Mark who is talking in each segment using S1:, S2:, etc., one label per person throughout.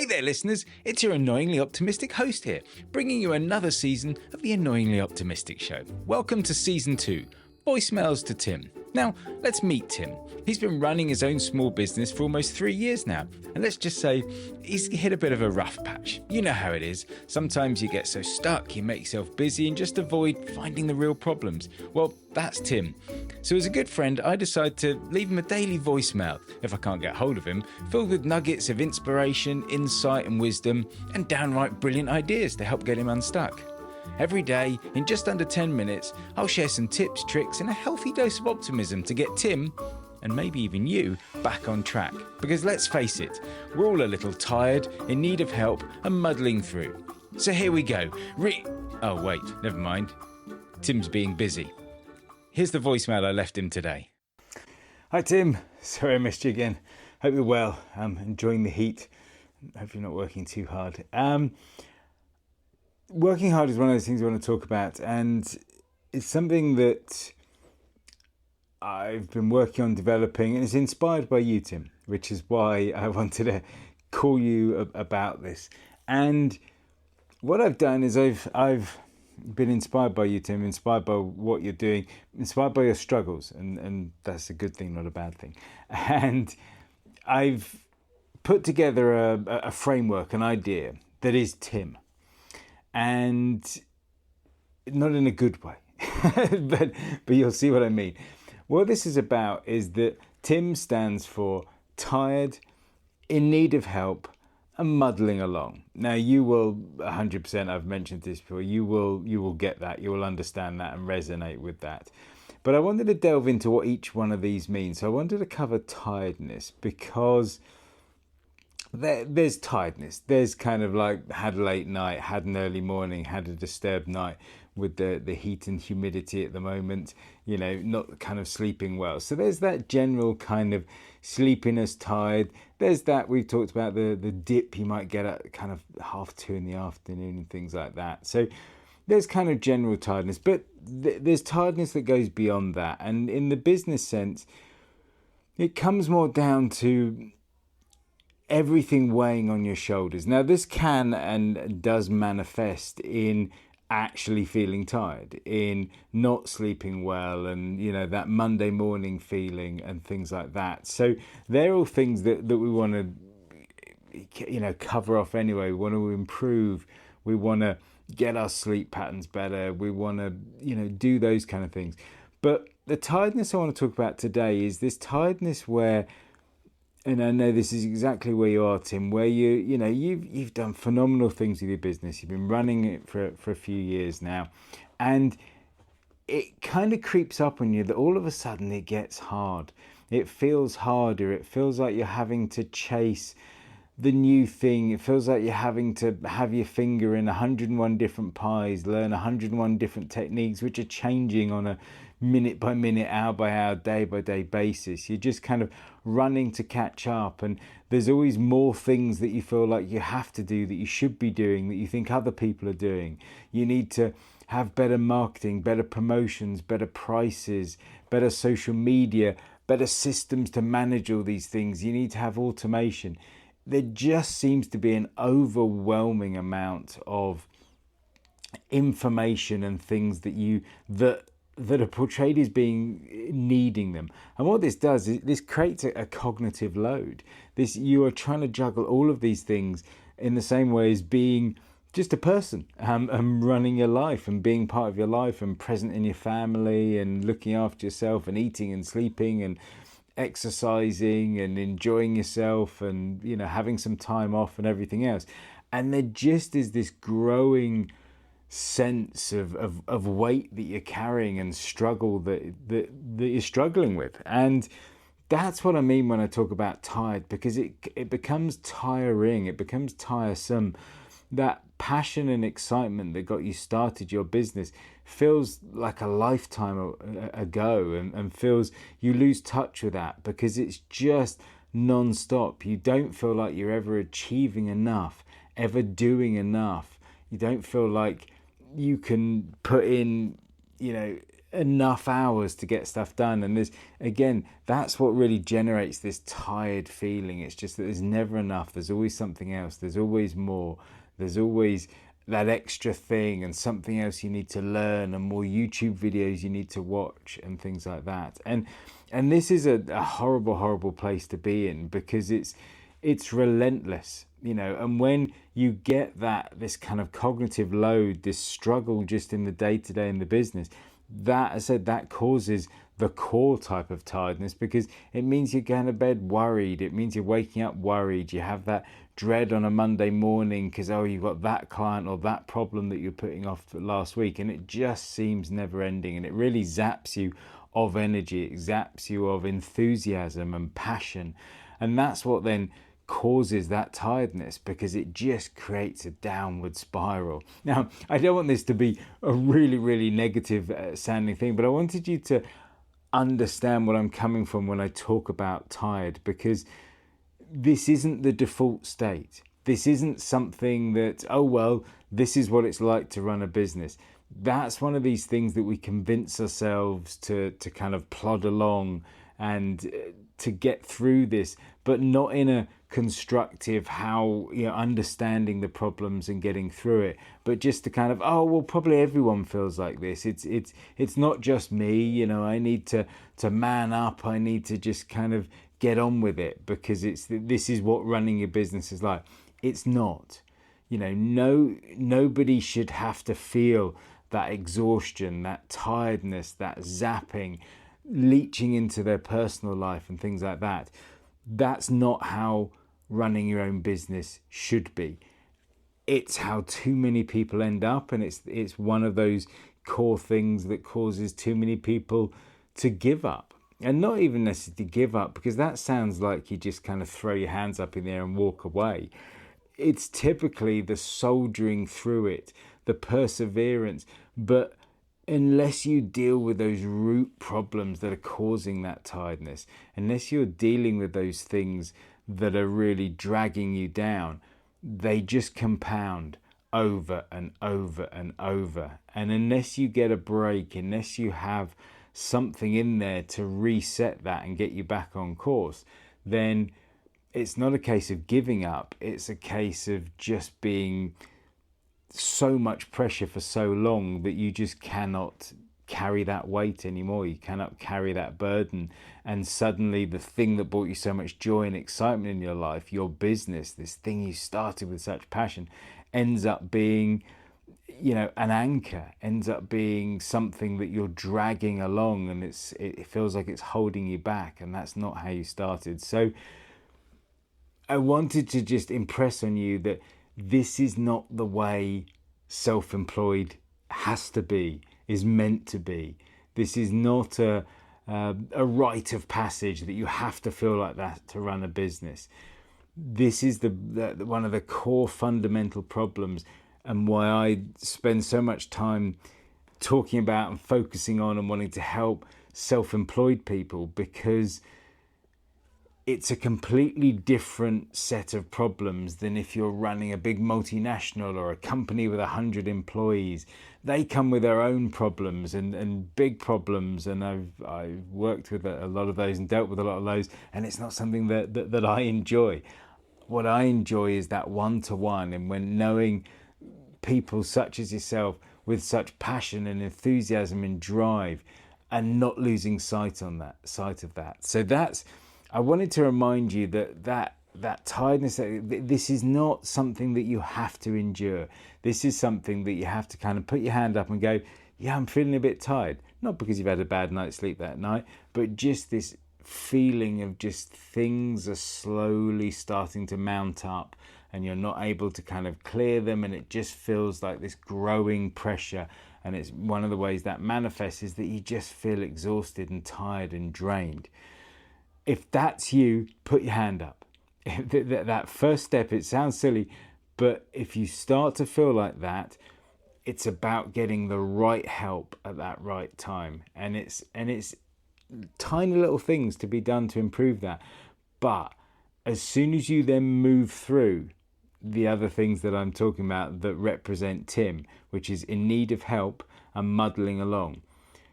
S1: there, listeners. It's your annoyingly optimistic host here, bringing you another season of the Annoyingly Optimistic Show. Welcome to Season 2, Voicemails to Tim. Now, let's meet Tim. He's been running his own small business for almost 3 years now, and let's just say he's hit a bit of a rough patch. You know how it is. Sometimes you get so stuck, you make yourself busy and just avoid finding the real problems. Well, that's Tim. So as a good friend, I decided to leave him a daily voicemail, if I can't get hold of him, filled with nuggets of inspiration, insight and wisdom, and downright brilliant ideas to help get him unstuck. Every day, in just under 10 minutes, I'll share some tips, tricks, and a healthy dose of optimism to get Tim, and maybe even you, back on track. Because let's face it, we're all a little tired, in need of help, and muddling through. So here we go. Oh wait, never mind. Tim's being busy. Here's the voicemail I left him today.
S2: Hi Tim, sorry I missed you again. Hope you're well. Enjoying the heat. Hope you're not working too hard. Working hard is one of those things I want to talk about, and it's something that I've been working on developing, and it's inspired by you, Tim, which is why I wanted to call you about this. And what I've done is I've been inspired by you, Tim, inspired by what you're doing, inspired by your struggles, and that's a good thing, not a bad thing. And I've put together a framework, an idea that is Tim. And not in a good way, but you'll see what I mean. What this is about is that Tim stands for tired, in need of help, and muddling along. Now you will 100%, I've mentioned this before, you will get that, you will understand that and resonate with that. But I wanted to delve into what each one of these means. So I wanted to cover tiredness because there's tiredness. There's kind of like had a late night, had an early morning, had a disturbed night with the heat and humidity at the moment, you know, not kind of sleeping well. So there's that general kind of sleepiness, tired. There's that, we've talked about the dip you might get at kind of 2:30 in the afternoon and things like that. So there's kind of general tiredness, but there's tiredness that goes beyond that. And in the business sense, it comes more down to everything weighing on your shoulders. Now, this can and does manifest in actually feeling tired, in not sleeping well, and, you know, that Monday morning feeling and things like that. So they're all things that we want to, you know, cover off anyway. We want to improve. We want to get our sleep patterns better. We want to, you know, do those kind of things. But the tiredness I want to talk about today is this tiredness where, and I know this is exactly where you are, Tim, where you've done phenomenal things with your business. You've been running it for a few years now, and it kind of creeps up on you that all of a sudden it gets hard. It feels harder. It feels like you're having to chase the new thing. It feels like you're having to have your finger in 101 different pies, learn 101 different techniques, which are changing on a minute by minute, hour by hour, day by day basis. You're just kind of running to catch up, and there's always more things that you feel like you have to do, that you should be doing, that you think other people are doing. You need to have better marketing, better promotions, better prices, better social media, better systems to manage all these things. You need to have automation. There just seems to be an overwhelming amount of information and things that are portrayed as being needing them. And what this does is this creates a cognitive load. You are trying to juggle all of these things in the same way as being just a person, and running your life and being part of your life and present in your family and looking after yourself and eating and sleeping and exercising and enjoying yourself and, you know, having some time off and everything else. And there just is this growing sense of weight that you're carrying and struggle that you're struggling with. And that's what I mean when I talk about tired, because it becomes tiring, it becomes tiresome. That passion and excitement that got you started your business feels like a lifetime ago, and feels you lose touch with that because it's just non-stop. You don't feel like you're ever achieving enough, ever doing enough. You don't feel like you can put in, you know, enough hours to get stuff done. And that's what really generates this tired feeling. It's just that there's never enough. There's always something else. There's always more. There's always that extra thing and something else you need to learn and more YouTube videos you need to watch and things like that. And this is a horrible place to be in, because it's relentless, and when you get this kind of cognitive load, this struggle just in the day-to-day in the business, that, as I said, that causes the core type of tiredness, because it means you're going to bed worried. It means you're waking up worried. You have that dread on a Monday morning because, you've got that client or that problem that you're putting off last week, and it just seems never ending, and it really zaps you of energy. It zaps you of enthusiasm and passion, and that's what then causes that tiredness, because it just creates a downward spiral. Now, I don't want this to be a really, really negative sounding thing, but I wanted you to understand what I'm coming from when I talk about tired, because this isn't the default state. This isn't something that, this is what it's like to run a business. That's one of these things that we convince ourselves to kind of plod along and to get through this, but not in a constructive understanding the problems and getting through it, but just to kind of, probably everyone feels like this. It's not just me, I need to man up. I need to just kind of get on with it, because this is what running your business is like. It's not. Nobody should have to feel that exhaustion, that tiredness, that zapping, leaching into their personal life and things like that. That's not how running your own business should be. It's how too many people end up, and it's one of those core things that causes too many people to give up. And not even necessarily give up, because that sounds like you just kind of throw your hands up in the air and walk away. It's typically the soldiering through it, the perseverance. But unless you deal with those root problems that are causing that tiredness, unless you're dealing with those things that are really dragging you down, they just compound over and over and over. And unless you get a break, unless you have something in there to reset that and get you back on course, then it's not a case of giving up. It's a case of just being so much pressure for so long that you just cannot carry that weight anymore. You cannot carry that burden, and suddenly the thing that brought you so much joy and excitement in your life, your business, this thing you started with such passion, ends up being an anchor, ends up being something that you're dragging along, and it feels like it's holding you back, and that's not how you started. So I wanted to just impress on you that this is not the way self-employed has to be, is meant to be. This is not a rite of passage that you have to feel like that to run a business. This is the one of the core fundamental problems, and why I spend so much time talking about and focusing on and wanting to help self-employed people, because it's a completely different set of problems than if you're running a big multinational or a company with 100 employees. They come with their own problems and big problems, and I've worked with a lot of those and dealt with a lot of those, and it's not something that I enjoy. What I enjoy is that one-to-one, and when knowing people such as yourself with such passion and enthusiasm and drive, and not losing sight of that. So I wanted to remind you that tiredness, this is not something that you have to endure. This is something that you have to kind of put your hand up and go, yeah, I'm feeling a bit tired. Not because you've had a bad night's sleep that night, but just this feeling of just things are slowly starting to mount up, and you're not able to kind of clear them, and it just feels like this growing pressure. And it's one of the ways that manifests is that you just feel exhausted and tired and drained. If that's you, put your hand up. That first step, it sounds silly, but if you start to feel like that, it's about getting the right help at that right time. And it's tiny little things to be done to improve that. But as soon as you then move through the other things that I'm talking about that represent Tim, which is in need of help and muddling along,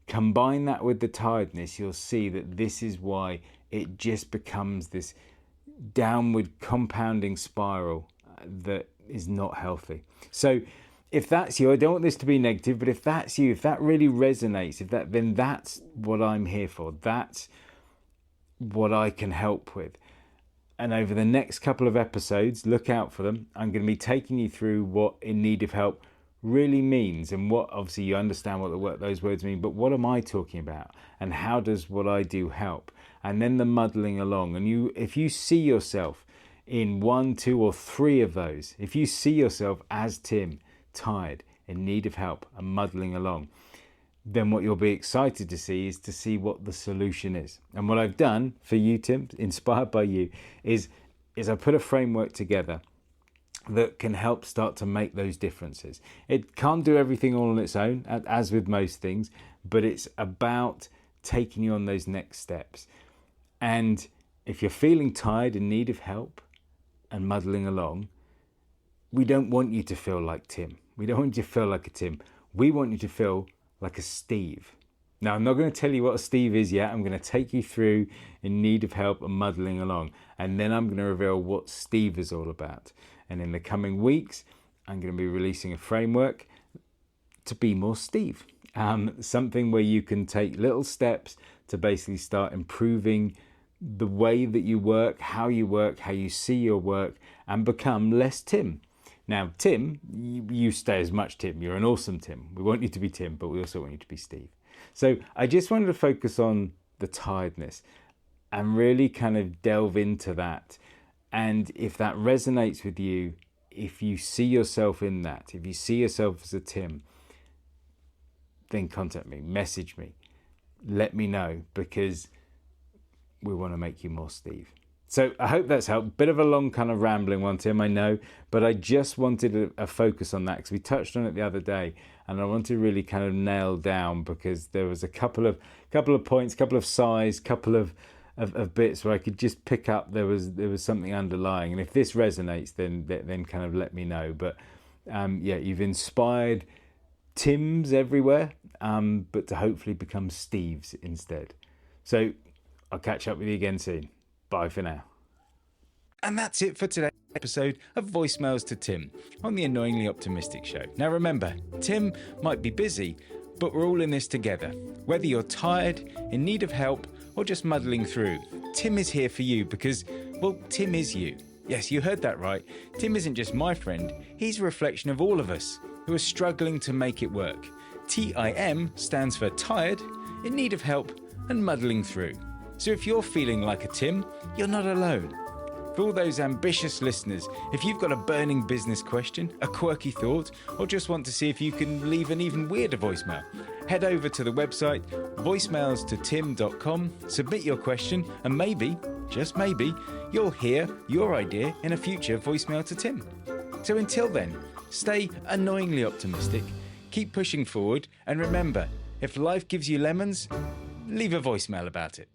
S2: Combine that with the tiredness, you'll see that this is why it just becomes this downward compounding spiral that is not healthy. So if that's you, I don't want this to be negative, but if that's you, if that really resonates, then that's what I'm here for. That's what I can help with. And over the next couple of episodes, look out for them. I'm going to be taking you through what in need of help really means, and what, obviously you understand what those words mean, but what am I talking about, and how does what I do help? And then the muddling along. And if you see yourself in 1, 2, or 3 of those, if you see yourself as Tim, tired, in need of help, and muddling along, then what you'll be excited to see is to see what the solution is. And what I've done for you, Tim, inspired by you, is I put a framework together that can help start to make those differences. It can't do everything all on its own, as with most things, but it's about taking you on those next steps. And if you're feeling tired, in need of help, and muddling along, we don't want you to feel like Tim. We don't want you to feel like a Tim. We want you to feel like a Steve. Now, I'm not going to tell you what a Steve is yet. I'm going to take you through in need of help and muddling along. And then I'm going to reveal what Steve is all about. And in the coming weeks, I'm going to be releasing a framework to be more Steve. Something where you can take little steps to basically start improving the way that you work, how you see your work, and become less Tim. Now, Tim, you stay as much Tim. You're an awesome Tim. We want you to be Tim, but we also want you to be Steve. So I just wanted to focus on the tiredness and really kind of delve into that. And if that resonates with you, if you see yourself in that, if you see yourself as a Tim, then contact me, message me, let me know, because we want to make you more Steve. So I hope that's helped. Bit of a long kind of rambling one, Tim, I know, but I just wanted a focus on that because we touched on it the other day, and I want to really kind of nail down, because there was a couple of points, couple of sighs, couple of bits where I could just pick up there was something underlying. And if this resonates, then kind of let me know. But you've inspired Tims everywhere, but to hopefully become Steves instead. So I'll catch up with you again soon. Bye for now.
S1: And that's it for today's episode of Voicemails to Tim on the Annoyingly Optimistic Show. Now remember, Tim might be busy, but we're all in this together. Whether you're tired, in need of help, or just muddling through, Tim is here for you because, well, Tim is you. Yes, you heard that right. Tim isn't just my friend, he's a reflection of all of us who are struggling to make it work. TIM stands for tired, in need of help, and muddling through. So if you're feeling like a Tim, you're not alone. For all those ambitious listeners, if you've got a burning business question, a quirky thought, or just want to see if you can leave an even weirder voicemail, head over to the website voicemailstotim.com, submit your question, and maybe, just maybe, you'll hear your idea in a future Voicemail to Tim. So until then, stay annoyingly optimistic, keep pushing forward, and remember, if life gives you lemons, leave a voicemail about it.